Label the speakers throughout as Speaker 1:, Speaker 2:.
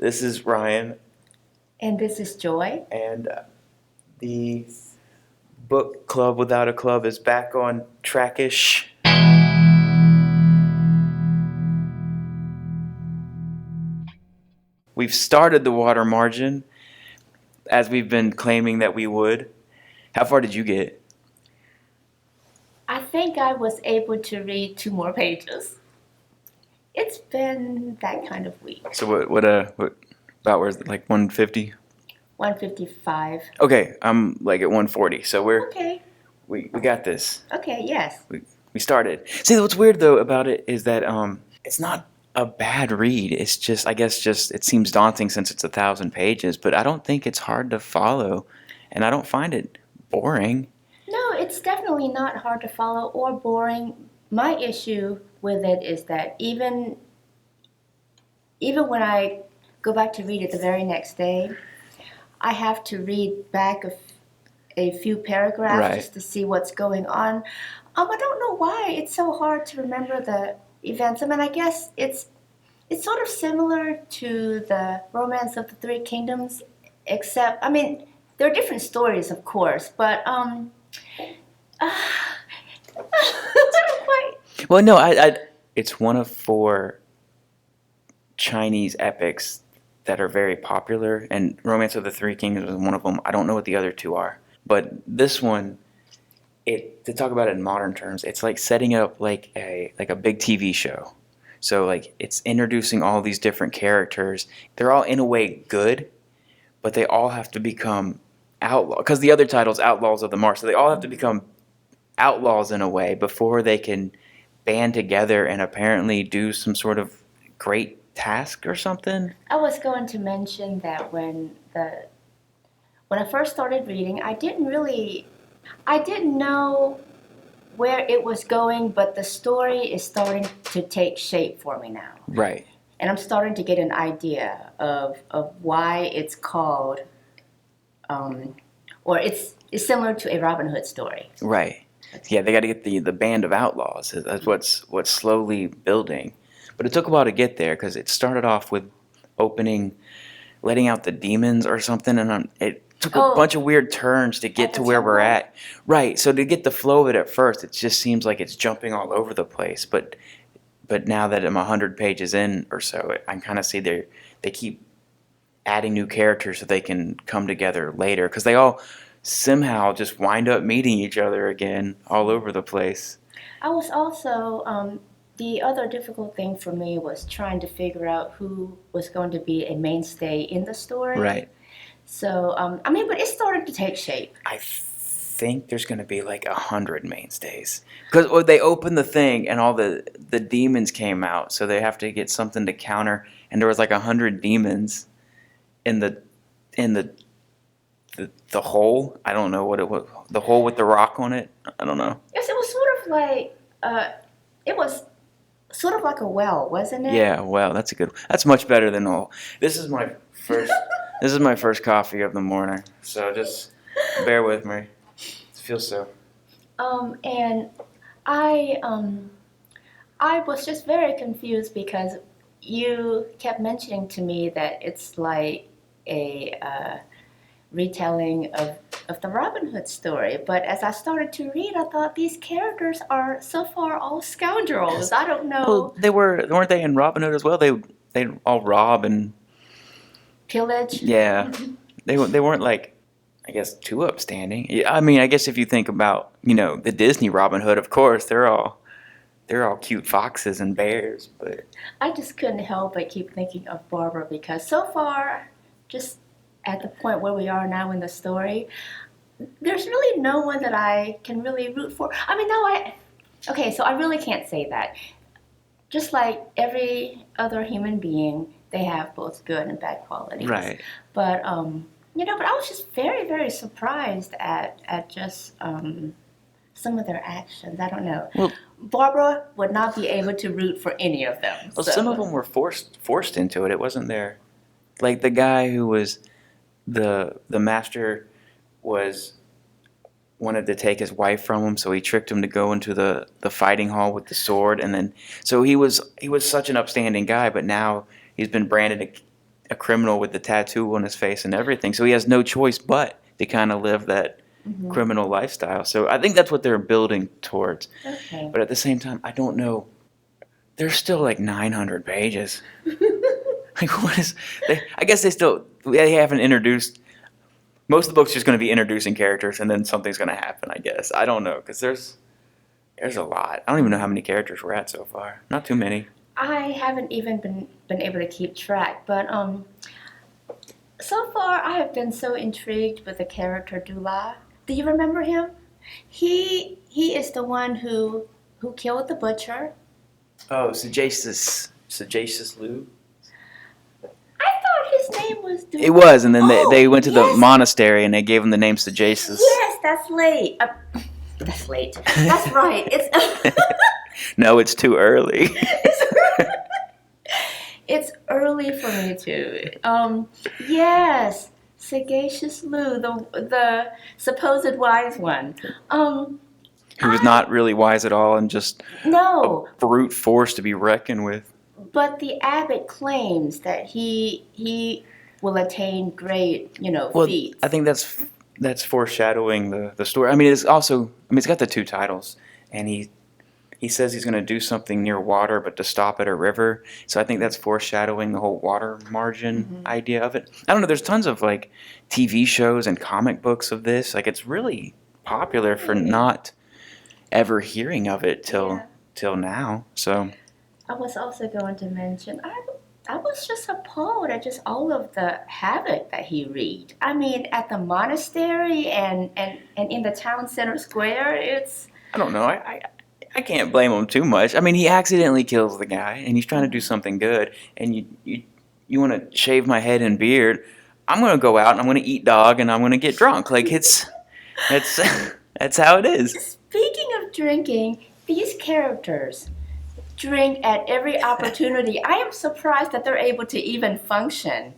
Speaker 1: This is Ryan,
Speaker 2: And this is Joy.
Speaker 1: and the book club without a club is back on trackish. We've started the water margin as we've been claiming that we would. How far did you get?
Speaker 2: I think I was able to read 2 more pages. It's been that kind of week.
Speaker 1: So what about where's it, like 150?
Speaker 2: 155.
Speaker 1: Okay, I'm like at 140. So
Speaker 2: Okay.
Speaker 1: we got this.
Speaker 2: Okay, yes.
Speaker 1: We started. See, what's weird though about it is that it's not a bad read. It's just, I guess, just it seems daunting since it's 1,000 pages, but I don't think it's hard to follow, and I don't find it boring.
Speaker 2: No, it's definitely not hard to follow or boring. My issue with it is that even when I go back to read it the very next day, I have to read back a few paragraphs
Speaker 1: Right.
Speaker 2: just to see what's going on. I don't know why it's so hard to remember the events. I mean, I guess it's sort of similar to the Romance of the Three Kingdoms, except I mean, there are different stories, of course, but I don't quite.
Speaker 1: Well, no, I it's one of four Chinese epics that are very popular, and Romance of the Three Kingdoms is one of them. I don't know what the other two are, but this one, it to talk about it in modern terms, it's like setting up like a big TV show. So like it's introducing all these different characters. They're all in a way good, but they all have to become outlaw because the other title's Outlaws of the Marsh. So they all have to become outlaws in a way before they can band together and apparently do some sort of great task or something.
Speaker 2: I was going to mention that when I first started reading, I didn't know where it was going, but the story is starting to take shape for me now.
Speaker 1: Right.
Speaker 2: And I'm starting to get an idea of why it's called, or it's similar to a Robin Hood story.
Speaker 1: Right. Yeah, they got to get the band of outlaws. That's what's slowly building. But it took a while to get there because it started off with letting out the demons or something, and it took a bunch of weird turns to get
Speaker 2: At
Speaker 1: to
Speaker 2: the
Speaker 1: where we're
Speaker 2: temple?
Speaker 1: at. Right. So to get the flow of it at first, it just seems like it's jumping all over the place. But now that I'm 100 pages in or so, I kind of see they keep adding new characters so they can come together later because they all somehow just wind up meeting each other again all over the place.
Speaker 2: I was also, the other difficult thing for me was trying to figure out who was going to be a mainstay in the story.
Speaker 1: Right.
Speaker 2: So, I mean, but it's starting to take shape.
Speaker 1: I think there's going to be like 100 mainstays because they opened the thing and all the demons came out, so they have to get something to counter. And there was like 100 demons in the hole. I don't know what it was. The hole with the rock on it. I don't know.
Speaker 2: Yes, it was sort of like, it was sort of like a well, wasn't it?
Speaker 1: Yeah, well, that's much better than all. This is my first. This is my first coffee of the morning, so just bear with me. It feels so.
Speaker 2: And I, I was just very confused because you kept mentioning to me that it's like a retelling of the Robin Hood story. But as I started to read, I thought these characters are so far all scoundrels. I don't know.
Speaker 1: Well, weren't they in Robin Hood as well? They all rob and
Speaker 2: Pillage.
Speaker 1: yeah, they weren't like, I guess, too upstanding. Yeah, I mean, I guess if you think about the Disney Robin Hood, of course they're all cute foxes and bears, but
Speaker 2: I just couldn't help but keep thinking of Barbara because so far, just at the point where we are now in the story, there's really no one that I can really root for. I mean, okay, so I really can't say that. Just like every other human being, they have both good and bad qualities.
Speaker 1: right.
Speaker 2: But but I was just very, very surprised at just some of their actions. I don't know.
Speaker 1: Well,
Speaker 2: Barbara would not be able to root for any of them.
Speaker 1: well,
Speaker 2: So.
Speaker 1: some of them were forced into it. It wasn't there. Like the guy who was the master was wanted to take his wife from him, so he tricked him to go into the fighting hall with the sword, and then so he was such an upstanding guy, but now he's been branded a criminal with the tattoo on his face and everything. So he has no choice but to kind of live that criminal lifestyle. So I think that's what they're building towards.
Speaker 2: Okay.
Speaker 1: But at the same time, I don't know. There's still like 900 pages. Like what is? I guess they haven't introduced. Most of the book's just going to be introducing characters, and then something's going to happen. I guess I don't know because there's a lot. I don't even know how many characters we're at so far. Not too many.
Speaker 2: I haven't even been able to keep track, but so far I have been so intrigued with the character Dula. Do you remember him? He is the one who killed the butcher.
Speaker 1: Oh, Sagacious Lou.
Speaker 2: I thought his name was Dula.
Speaker 1: It was, and then they went to the
Speaker 2: yes.
Speaker 1: monastery and they gave him the name Sagacious.
Speaker 2: Yes, that's late. That's late. That's right. It's
Speaker 1: No, it's too early.
Speaker 2: it's early for me too. Yes, Sagacious Lou, the supposed wise one.
Speaker 1: Who was not really wise at all and just
Speaker 2: No,
Speaker 1: a brute force to be reckoned with.
Speaker 2: but the abbot claims that he will attain great,
Speaker 1: Well,
Speaker 2: feats.
Speaker 1: I think that's foreshadowing the story. I mean, it's also, it's got the two titles, and he says he's going to do something near water, but to stop at a river. So I think that's foreshadowing the whole water margin idea of it. I don't know. There's tons of like TV shows and comic books of this. Like it's really popular for not ever hearing of it till now. So
Speaker 2: I was also going to mention I was just appalled at just all of the havoc that he wreaked. I mean, at the monastery and in the town center square, it's
Speaker 1: I don't know. I can't blame him too much. I mean, he accidentally kills the guy, and he's trying to do something good. And you want to shave my head and beard? I'm going to go out and I'm going to eat dog and I'm going to get drunk. Like that's how it is.
Speaker 2: Speaking of drinking, these characters drink at every opportunity. I am surprised that they're able to even function.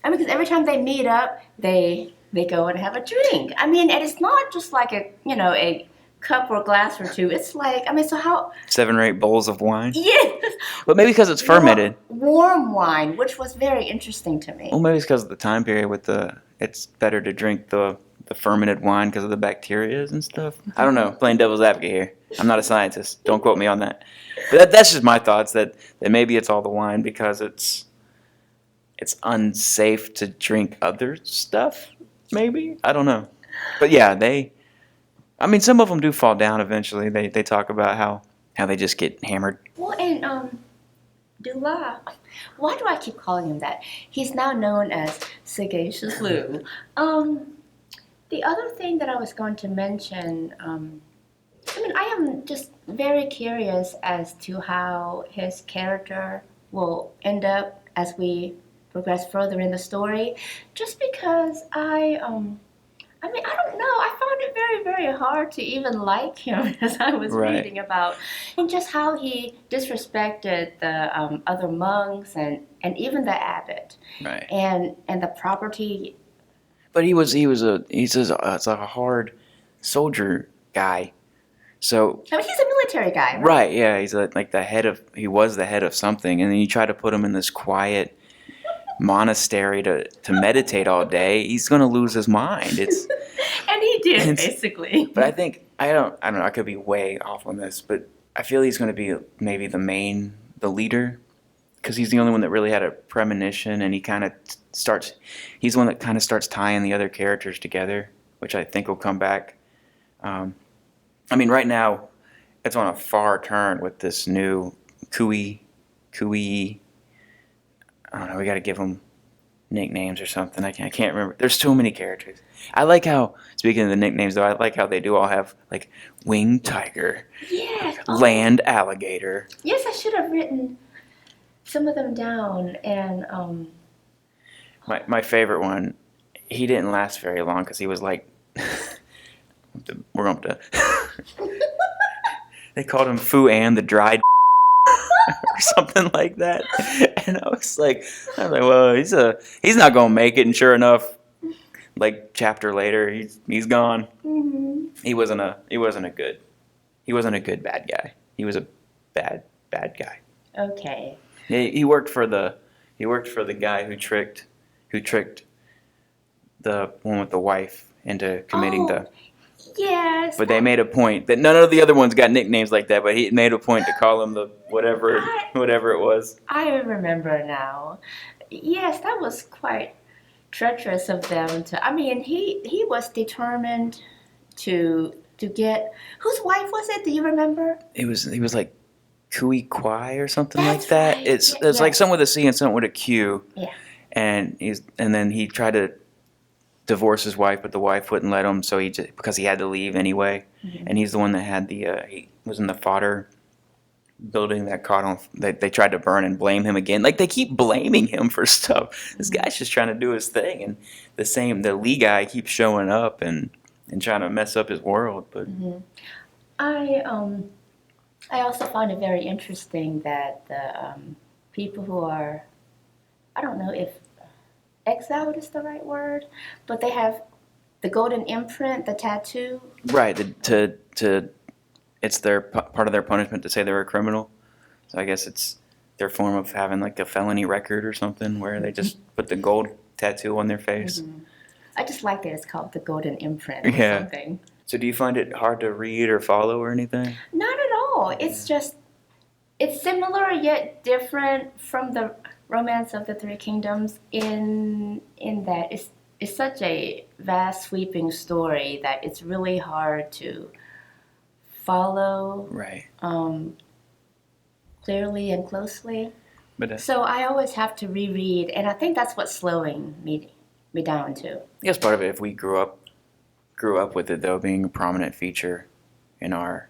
Speaker 2: I mean, because every time they meet up, they go and have a drink. I mean, and it's not just like a cup or glass or two. It's like, I mean, so how?
Speaker 1: 7 or 8 bowls of wine.
Speaker 2: Yes.
Speaker 1: But maybe because it's fermented.
Speaker 2: Warm wine, which was very interesting to me.
Speaker 1: Well, maybe it's because of the time period it's better to drink the fermented wine because of the bacteria and stuff. I don't know. Playing devil's advocate here. I'm not a scientist. Don't quote me on that. But that's just my thoughts that maybe it's all the wine because it's unsafe to drink other stuff. Maybe. I don't know. But yeah, some of them do fall down eventually. They talk about how they just get hammered.
Speaker 2: Well, and Dula, why do I keep calling him that? He's now known as Sagacious Lou. The other thing that I was going to mention, I am just very curious as to how his character will end up as we progress further in the story, just because I don't know. I found it very, very hard to even like him as I was reading about, and just how he disrespected the other monks and even the abbot,
Speaker 1: Right.
Speaker 2: and the property.
Speaker 1: But he's a hard soldier guy. So
Speaker 2: I mean, he's a military guy, right?
Speaker 1: right, yeah, he's he was the head of something, and then you try to put him in this quiet monastery to meditate all day, he's gonna lose his mind.
Speaker 2: And he did basically.
Speaker 1: But I don't know. I could be way off on this, but I feel he's gonna be maybe the leader, because he's the only one that really had a premonition, and he's the one that kind of starts tying the other characters together, which I think will come back. Right now it's on a far turn with this new Kui. I don't know. We got to give them nicknames or something. I can't remember. There's too many characters. I like how, speaking of the nicknames though, I like how they do all have like winged tiger,
Speaker 2: Yes.
Speaker 1: land alligator.
Speaker 2: Yes, I should have written some of them down. And
Speaker 1: My favorite one, he didn't last very long because he was like, we're going to. They called him Fu An the dried or something like that, and I was like, well, he's not gonna make it, and sure enough, like chapter later, he's gone. He wasn't a good bad guy. He was a bad guy.
Speaker 2: Okay.
Speaker 1: He worked for the He worked for the guy who tricked the one with the wife into committing
Speaker 2: Oh,
Speaker 1: the.
Speaker 2: yes.
Speaker 1: But they made a point that none of the other ones got nicknames like that. But he made a point to call him the whatever
Speaker 2: I
Speaker 1: whatever it was.
Speaker 2: I remember now. Yes, that was quite treacherous of them to. I mean, he was determined to get. Whose wife was it? Do you remember?
Speaker 1: He was like Kui Kwai or something like
Speaker 2: That's
Speaker 1: that.
Speaker 2: right.
Speaker 1: It's like
Speaker 2: Yes.
Speaker 1: something with a C and something with a Q.
Speaker 2: Yeah.
Speaker 1: And then he tried to divorce his wife, but the wife wouldn't let him, so because he had to leave anyway.
Speaker 2: Mhm.
Speaker 1: And he's the one that had he was in the fodder building that caught on. They tried to burn and blame him again. Like they keep blaming him for stuff. This guy's just trying to do his thing, and the Lee guy keeps showing up and trying to mess up his world. But
Speaker 2: Mhm. I um I also found it very interesting that the people who are, I don't know if exiled is the right word, but they have the golden imprint, the tattoo.
Speaker 1: right, to it's their part of their punishment to say they're a criminal. So I guess it's their form of having like a felony record or something, where they just put the gold tattoo on their face.
Speaker 2: Hmm. I just like that it's called the golden imprint or
Speaker 1: Yeah.
Speaker 2: something.
Speaker 1: So do you find it hard to read or follow or anything?
Speaker 2: Not at all. It's just it's similar yet different from the Romance of the Three Kingdoms in that it's such a vast sweeping story that it's really hard to follow
Speaker 1: Right.
Speaker 2: clearly and closely.
Speaker 1: But
Speaker 2: So I always have to reread, and I think that's what's slowing me down too.
Speaker 1: I guess part of it, if we grew up with it though, being a prominent feature in our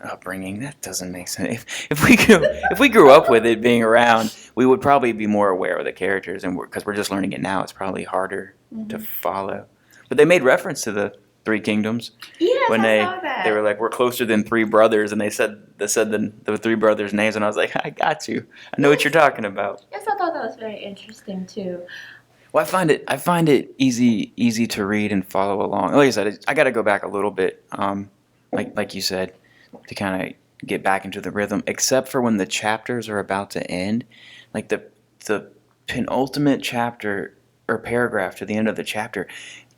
Speaker 1: upbringing, that doesn't make sense. If we grew up with it being around, we would probably be more aware of the characters, and because we're just learning it now, it's probably harder to
Speaker 2: Hmm.
Speaker 1: follow. But they made reference to the Three Kingdoms
Speaker 2: Yes,
Speaker 1: when
Speaker 2: I
Speaker 1: they
Speaker 2: saw that.
Speaker 1: they were like, we're closer than three brothers, and they said the three brothers' names, and I was like, I got you. I know what you're talking about.
Speaker 2: Yes, I thought that was very interesting too.
Speaker 1: Well, I find it easy to read and follow along. Like I said, I got to go back a little bit, like you said, to kind of get back into the rhythm. Except for when the chapters are about to end, like the penultimate chapter or paragraph to the end of the chapter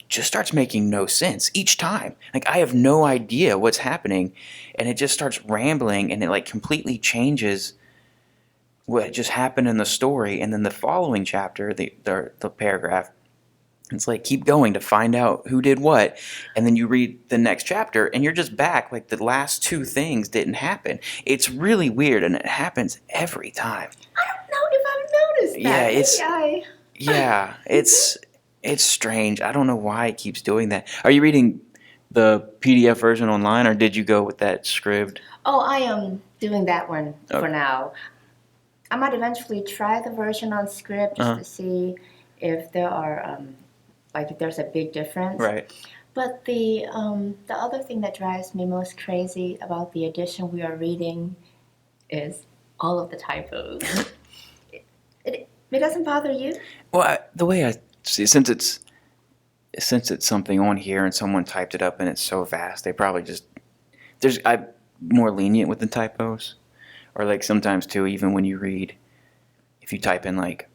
Speaker 1: just starts making no sense each time. Like I have no idea what's happening, and it just starts rambling, and it like completely changes what just happened in the story. And then the following chapter, the paragraph, it's like keep going to find out who did what, and then you read the next chapter and you're just back like the last two things didn't happen. It's really weird, and it happens every time.
Speaker 2: I don't know if I've noticed
Speaker 1: Yeah,
Speaker 2: that.
Speaker 1: it's
Speaker 2: Maybe I.
Speaker 1: yeah, it's strange. I don't know why it keeps doing that. Are you reading the PDF version online, or did you go with that script?
Speaker 2: Oh, I am doing that one for
Speaker 1: Okay.
Speaker 2: now. I might eventually try the version on script just
Speaker 1: Uh-huh.
Speaker 2: to see if there are like if there's a big difference.
Speaker 1: Right.
Speaker 2: But the other thing that drives me most crazy about the edition we are reading is all of the typos. It doesn't bother you?
Speaker 1: Well, the way I see, since it's something on here and someone typed it up and it's so fast, they probably just I'm more lenient with the typos, or like sometimes too, even when you read, if you type in like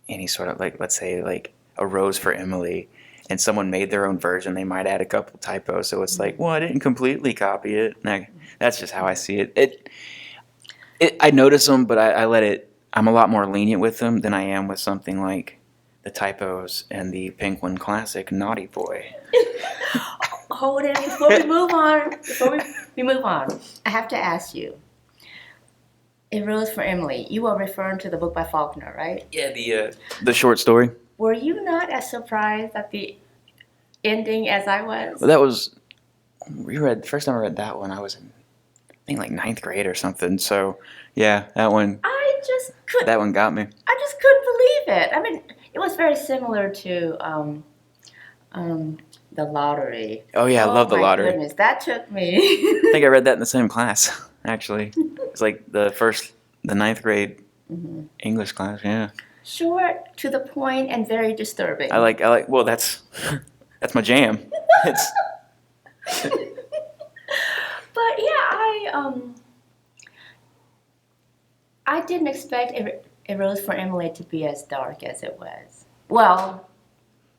Speaker 1: any sort of like, let's say like a rose for Emily, and someone made their own version, they might add a couple typos. So it's like, well, I didn't completely copy it. That's just how I see it. I notice them, but I let it. I'm a lot more lenient with them than I am with something like the typos and the Penguin Classic Naughty Boy.
Speaker 2: Hold it before we move on. We move on, I have to ask you. A Rose for Emily. You are referring to the book by Faulkner, right?
Speaker 1: Yeah, the short story.
Speaker 2: Were you not as surprised at the ending as I was?
Speaker 1: Well, that was first time I read that one. I was in, I think like ninth grade or something. So yeah, that one that one got me.
Speaker 2: I just couldn't believe it. I mean, it was very similar to the lottery.
Speaker 1: Oh yeah, I love the
Speaker 2: my
Speaker 1: lottery.
Speaker 2: Goodness, that took me.
Speaker 1: I think I read that in the same class, actually. It's like the ninth grade
Speaker 2: Mhm.
Speaker 1: English class. Yeah,
Speaker 2: Short, to the point, and very disturbing.
Speaker 1: I like. Well, that's that's my jam. It's
Speaker 2: But yeah, I didn't expect a Rose for Emily to be as dark as it was. Well,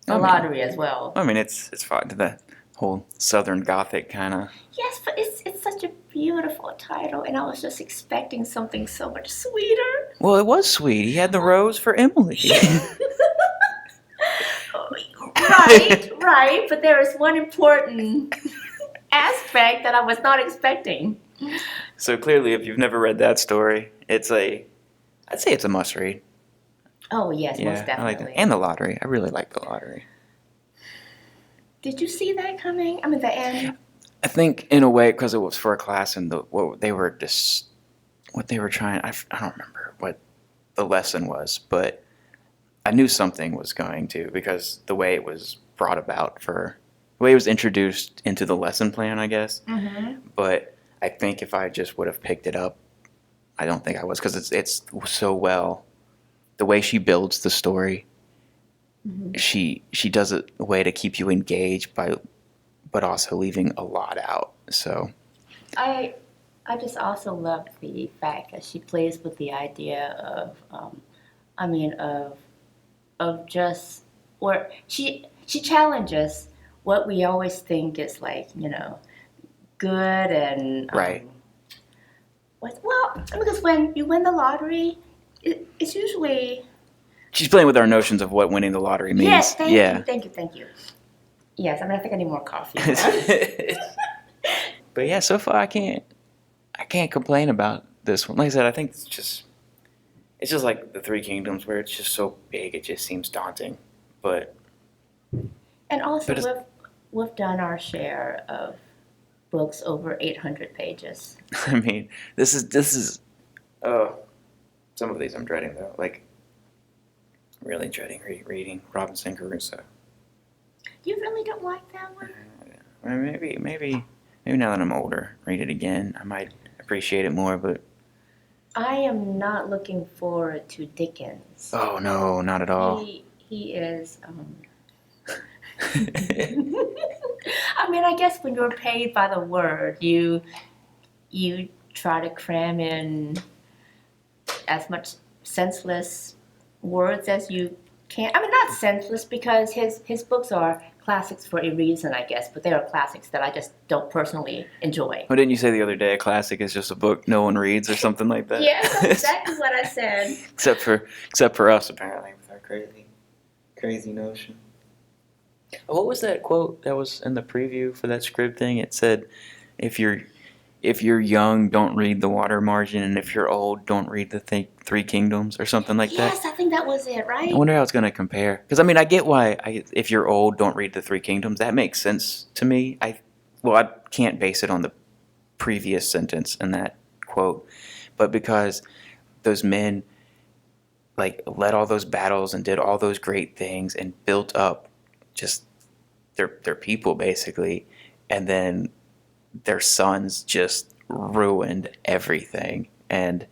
Speaker 2: the
Speaker 1: I mean,
Speaker 2: lottery as well.
Speaker 1: it's fine to the whole Southern Gothic kind of.
Speaker 2: Yes, but it's such a beautiful title, and I was just expecting something so much sweeter.
Speaker 1: Well, it was sweet. He had the rose for Emily.
Speaker 2: Right, right. But there is one important aspect that I was not expecting.
Speaker 1: So clearly, if you've never read that story, I'd say it's a must read.
Speaker 2: Oh yes, most
Speaker 1: Yeah, I like that.
Speaker 2: definitely.
Speaker 1: And the lottery. I really like the lottery.
Speaker 2: Did you see that coming? I mean, the end.
Speaker 1: I think in a way because it was for a class and what they were trying. I don't remember what the lesson was, but I knew something was going to because the way it was brought about for the way it was introduced into the lesson plan, I guess.
Speaker 2: Mm-hmm.
Speaker 1: But I think if I just would have picked it up, I don't think I was because it's so well the way she builds the story.
Speaker 2: Mm-hmm.
Speaker 1: She does it a way to keep you engaged but also leaving a lot out. So
Speaker 2: I I just also love the fact that she plays with the idea of, I mean, of just, or she challenges what we always think is like, good and
Speaker 1: right,
Speaker 2: well, because when you win the lottery, it's usually
Speaker 1: she's playing with our notions of what winning the lottery means.
Speaker 2: yes. Thank
Speaker 1: Yeah.
Speaker 2: you, thank you, thank you. Yes, I mean I think I need more coffee.
Speaker 1: But yeah, so far I can't complain about this one. Like I said, I think it's just like the Three Kingdoms where it's just so big it just seems daunting. But
Speaker 2: And also
Speaker 1: it's,
Speaker 2: we've done our share of books over 800 pages.
Speaker 1: I mean, this is oh, some of these I'm dreading though. Like really dreading reading Robinson Crusoe.
Speaker 2: You really don't like that one?
Speaker 1: Well, maybe now that I'm older, read it again. I might appreciate it more. But
Speaker 2: I am not looking forward to Dickens.
Speaker 1: oh no, not at all.
Speaker 2: He is. I mean, I guess when you're paid by the word, you try to cram in as much senseless words as you can. I mean, not senseless because his books are classics for a reason, I guess. But they are classics that I just don't personally enjoy.
Speaker 1: Well, didn't you say the other day a classic is just a book no one reads or something like that?
Speaker 2: Yes, that's exactly what I said.
Speaker 1: except for us apparently with our crazy notion. Oh, what was that quote that was in the preview for that script thing? It said, "If you're young, don't read The Water Margin, and if you're old, don't read the Three Kingdoms," or something like that.
Speaker 2: Yes, I think that was it, right?
Speaker 1: I wonder how it's going to compare. Because I mean, I get why if you're old, don't read the Three Kingdoms. That makes sense to me. I can't base it on the previous sentence in that quote, but because those men like led all those battles and did all those great things and built up just their people basically, and then their sons just ruined everything. And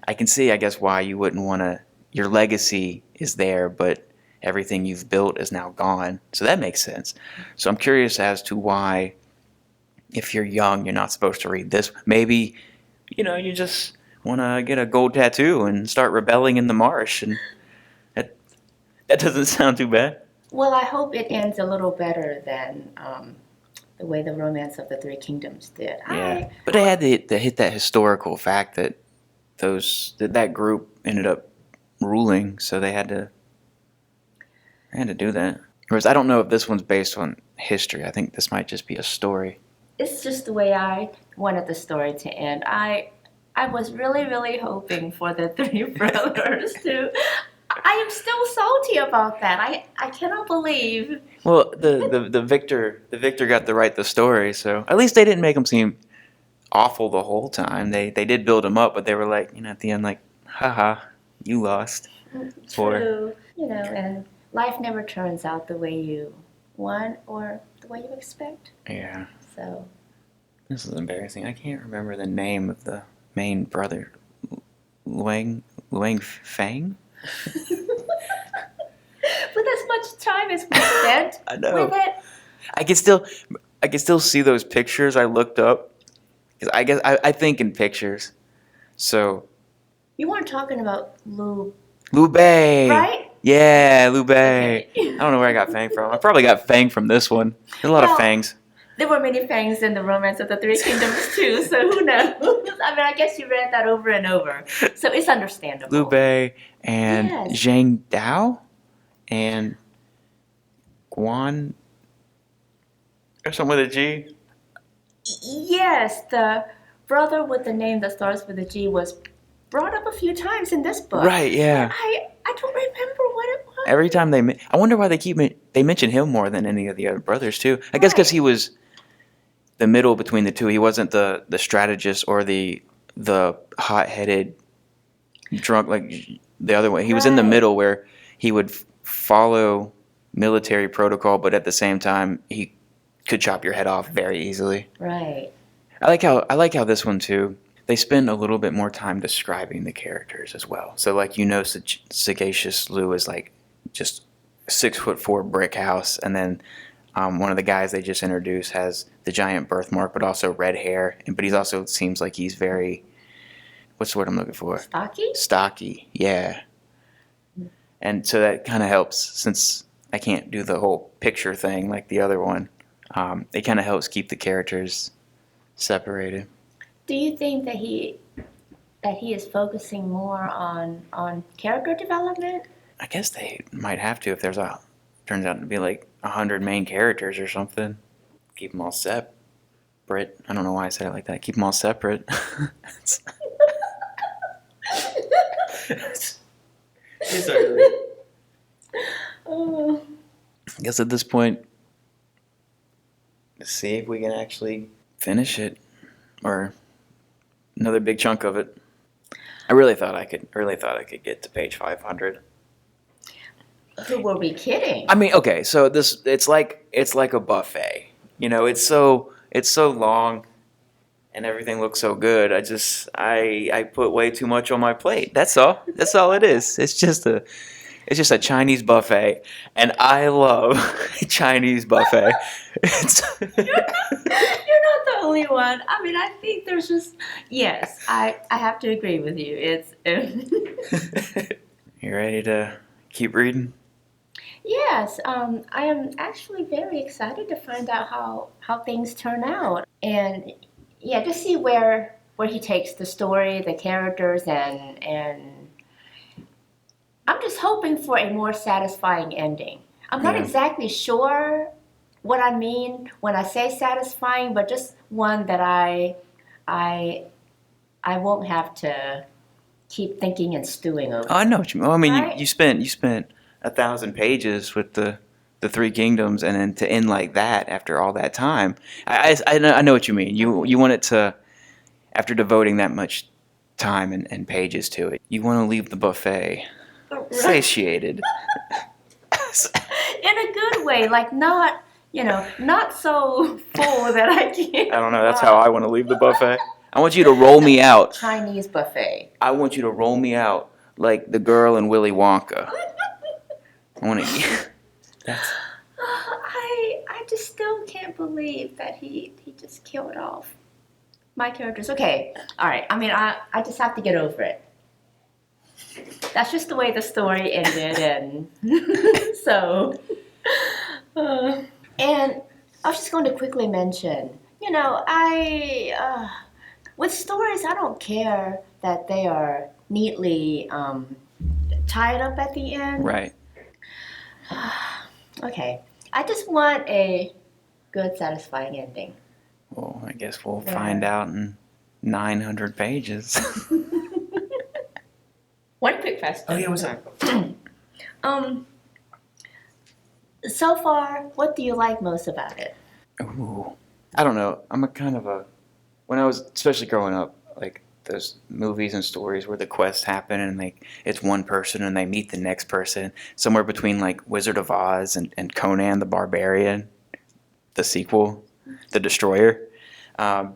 Speaker 1: I can see, I guess, why you wouldn't want to. Your legacy is there, but everything you've built is now gone. So that makes sense. So I'm curious as to why, if you're young, you're not supposed to read this. Maybe, you just want to get a gold tattoo and start rebelling in the marsh, and that doesn't sound too bad.
Speaker 2: Well, I hope it ends a little better than the way the Romance of the Three Kingdoms did.
Speaker 1: Yeah, but they had to hit that historical fact that that group ended up ruling, so they had to do that. Whereas I don't know if this one's based on history. I think this might just be a story.
Speaker 2: It's just the way I wanted the story to end. I was really, really hoping for the three brothers to. I am still salty about that. I cannot believe.
Speaker 1: Well, the victor got to write the story, so at least they didn't make him seem awful the whole time. They did build him up, but they were like, at the end, like, haha, you lost.
Speaker 2: True. And life never turns out the way you want or the way you expect.
Speaker 1: Yeah.
Speaker 2: So.
Speaker 1: This is embarrassing. I can't remember the name of the main brother. Luang Fang?
Speaker 2: But as much time as we spent
Speaker 1: I know.
Speaker 2: with it.
Speaker 1: I can still see those pictures I looked up. 'Cause I guess I think in pictures. So
Speaker 2: You weren't talking about Lou,
Speaker 1: Liu Bei.
Speaker 2: right?
Speaker 1: Yeah, Liu Bei.
Speaker 2: Okay.
Speaker 1: I don't know where I got Fang from. I probably got Fang from this one. There's a lot of
Speaker 2: Well,
Speaker 1: Fangs.
Speaker 2: there were many fangs in the Romance of the Three Kingdoms too, so who knows? I mean, I guess you read that over and over, so it's
Speaker 1: Liu
Speaker 2: understandable.
Speaker 1: Bei and
Speaker 2: Yes,
Speaker 1: Zhang Dao and Guan or something with a G.
Speaker 2: yes, the brother with the name that starts with a G was brought up a few times in this book,
Speaker 1: Right,
Speaker 2: but
Speaker 1: yeah.
Speaker 2: I don't remember what it
Speaker 1: Every
Speaker 2: was.
Speaker 1: time I wonder why they mention him more than any of the other brothers too. I guess because
Speaker 2: Right,
Speaker 1: he was the middle between the two. He wasn't the strategist or the hot-headed drunk like the other one. He was in the
Speaker 2: right,
Speaker 1: middle where he would follow military protocol, but at the same time he could chop your head off very easily.
Speaker 2: right.
Speaker 1: I like how this one too. They spend a little bit more time describing the characters as well. So like Sagacious Lou is like just 6'4" brick house, and then one of the guys they just introduced has the giant birthmark, but also red hair. But he's also seems like he's very, what's the word I'm looking for?
Speaker 2: Stocky?
Speaker 1: Stocky, yeah. And so that kind of helps since I can't do the whole picture thing like the other one. It kind of helps keep the characters separated.
Speaker 2: Do you think that he is focusing more on character development?
Speaker 1: I guess they might have to if turns out to be like 100 main characters or something. Keep them all separate. I don't know why I said it like that. Keep them all separate. It's ugly.
Speaker 2: Oh.
Speaker 1: I guess at this point, let's see if we can actually finish it or another big chunk of it. I really thought I could get to page 500.
Speaker 2: Who were we kidding?
Speaker 1: I mean, okay, so it's like a buffet. It's so long and everything looks so good. I put way too much on my plate. That's all. That's all it is. It's just a Chinese buffet, and I love Chinese buffet. It's
Speaker 2: You're not the only one. I mean, I think there's just yes. I have to agree with you. It's
Speaker 1: You ready to keep reading?
Speaker 2: yes. I am actually very excited to find out how things turn out, and yeah, to see where he takes the story, the characters, and I'm just hoping for a more satisfying ending. I'm not
Speaker 1: Yeah.
Speaker 2: exactly sure what I mean when I say satisfying, but just one that I I won't have to keep thinking and stewing
Speaker 1: Oh, I
Speaker 2: over.
Speaker 1: know what you mean. Well, I mean, you,
Speaker 2: Right?
Speaker 1: you spent 1,000 pages with the Three Kingdoms, and then to end like that after all that time, I know what you mean. You want it to, after devoting that much time and pages to it, you want to leave the buffet
Speaker 2: Right.
Speaker 1: satiated.
Speaker 2: In a good way, like not, not so full that I can't.
Speaker 1: I don't know. That's how I want to leave the buffet. I want you to roll me out.
Speaker 2: Chinese buffet.
Speaker 1: I want you to roll me out like the girl in Willy Wonka. I want to. That's
Speaker 2: I just still can't believe that he just killed off my characters. Okay, all right. I mean, I just have to get over it. That's just the way the story ended, and so. uh, and I was just going to quickly mention, with stories, I don't care that they are neatly tied up at the end.
Speaker 1: right.
Speaker 2: Okay, I just want a good, satisfying ending.
Speaker 1: Well, I guess we'll find
Speaker 2: Yeah.
Speaker 1: out in 900 pages.
Speaker 2: One quick question.
Speaker 1: Oh yeah, what's that?
Speaker 2: Um, so far, what do you like most about it?
Speaker 1: Ooh, I don't know. I'm a kind of a when I was especially growing up, like those movies and stories where the quests happen and like it's one person and they meet the next person somewhere between like Wizard of Oz and Conan the Barbarian, the sequel, the Destroyer. Um,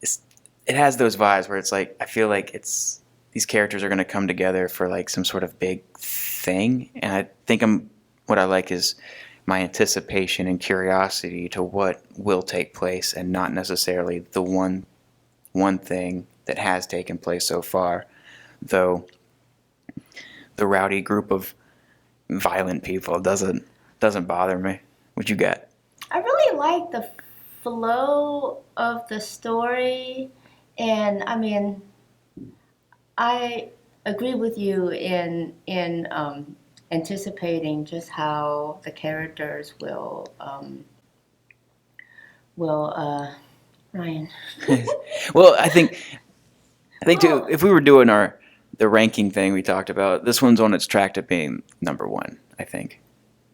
Speaker 1: it's, it has those vibes where it's like I feel like it's these characters are going to come together for like some sort of big thing, and I think what I like is my anticipation and curiosity to what will take place, and not necessarily the one thing that has taken place so far. though the rowdy group of violent people doesn't bother me. What you got?
Speaker 2: I really like the flow of the story, and I mean, I agree with you in anticipating just how the characters will Ryan.
Speaker 1: Well, I think too,
Speaker 2: Oh,
Speaker 1: if we were doing the ranking thing we talked about, this one's on its track to being number one, I think.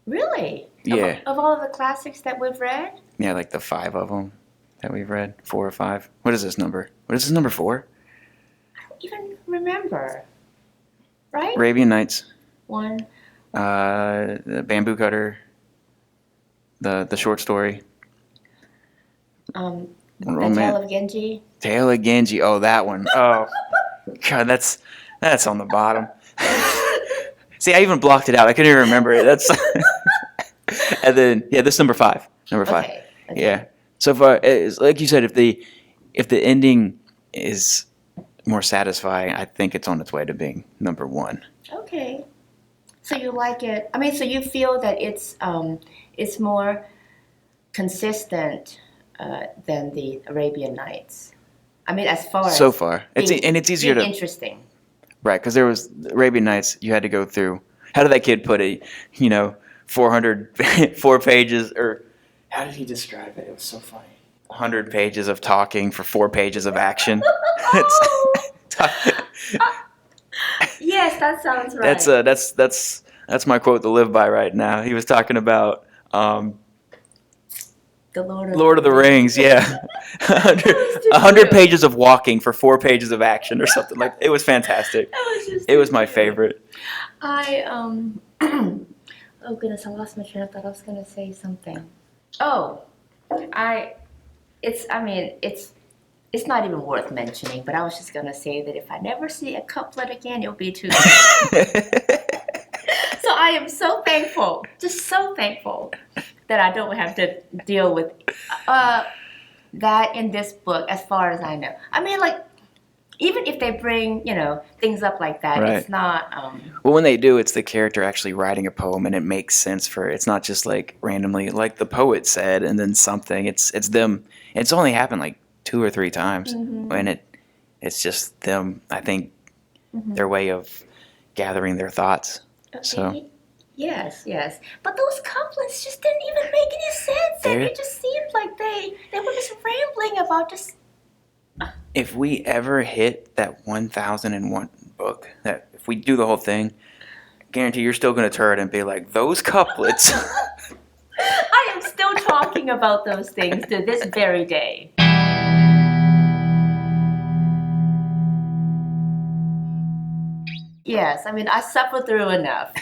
Speaker 2: really?
Speaker 1: Yeah.
Speaker 2: Of all of the classics that we've read?
Speaker 1: Yeah, like the five of them that we've read, four or five. What is this number? What is this number four?
Speaker 2: I don't even remember. Right?
Speaker 1: Arabian Nights,
Speaker 2: One.
Speaker 1: the Bamboo Cutter, the short story,
Speaker 2: Um, the Tale
Speaker 1: Romance,
Speaker 2: of Genji.
Speaker 1: Tale of Genji. Oh, that one. Oh, God, that's on the bottom. See, I even blocked it out. I couldn't even remember it. That's and then yeah, this number five. Number five.
Speaker 2: Okay. Okay.
Speaker 1: Yeah. So far, it's, like you said, if the ending is more satisfying, I think it's on its way to being number one.
Speaker 2: Okay. So you like it? I mean, so you feel that it's more consistent than the Arabian Nights. I mean, as far
Speaker 1: So
Speaker 2: as
Speaker 1: far,
Speaker 2: being,
Speaker 1: it's easier
Speaker 2: being
Speaker 1: to
Speaker 2: interesting.
Speaker 1: right because there was Arabian Nights. You had to go through. How did that kid put it? 400 4 pages, or how did he describe it? It was so funny. 100 pages of talking for 4 pages of action.
Speaker 2: Yes, that sounds
Speaker 1: That's
Speaker 2: right.
Speaker 1: that's my quote to live by right now. He was talking about
Speaker 2: The Lord of
Speaker 1: Lord
Speaker 2: the
Speaker 1: of the
Speaker 2: Rings.
Speaker 1: Rings. Yeah,
Speaker 2: That was just
Speaker 1: 100
Speaker 2: you.
Speaker 1: pages of walking for 4 pages of action or something like. It was fantastic.
Speaker 2: That was just
Speaker 1: It was
Speaker 2: too
Speaker 1: my
Speaker 2: cute.
Speaker 1: favorite.
Speaker 2: I oh goodness, I lost my train of thought. I was gonna say something. Oh, I I mean it's not even worth mentioning, but I was just gonna say that if I never see a couplet again, it'll be too late. So I am so thankful, just so thankful that I don't have to deal with uh, that in this book, as far as I know. I mean, like even if they bring things up like that,
Speaker 1: Right.
Speaker 2: it's not.
Speaker 1: Well, when they do, it's the character actually writing a poem, and it makes sense for it. It's not just like randomly, like the poet said, and then something. It's them. It's only happened like 2 or 3 times,
Speaker 2: Mhm,
Speaker 1: and it's just them. I think
Speaker 2: mhm.
Speaker 1: their way of gathering their thoughts. So
Speaker 2: Okay. Yes, yes. But those couplets just didn't even make any sense, and
Speaker 1: there,
Speaker 2: it just seemed like they were just rambling about just.
Speaker 1: if we ever hit that 1,001 book, that if we do the whole thing, guarantee you're still going to turn and be like those couplets.
Speaker 2: I am still talking about those things to this very day. Yes, I mean I suffered through enough.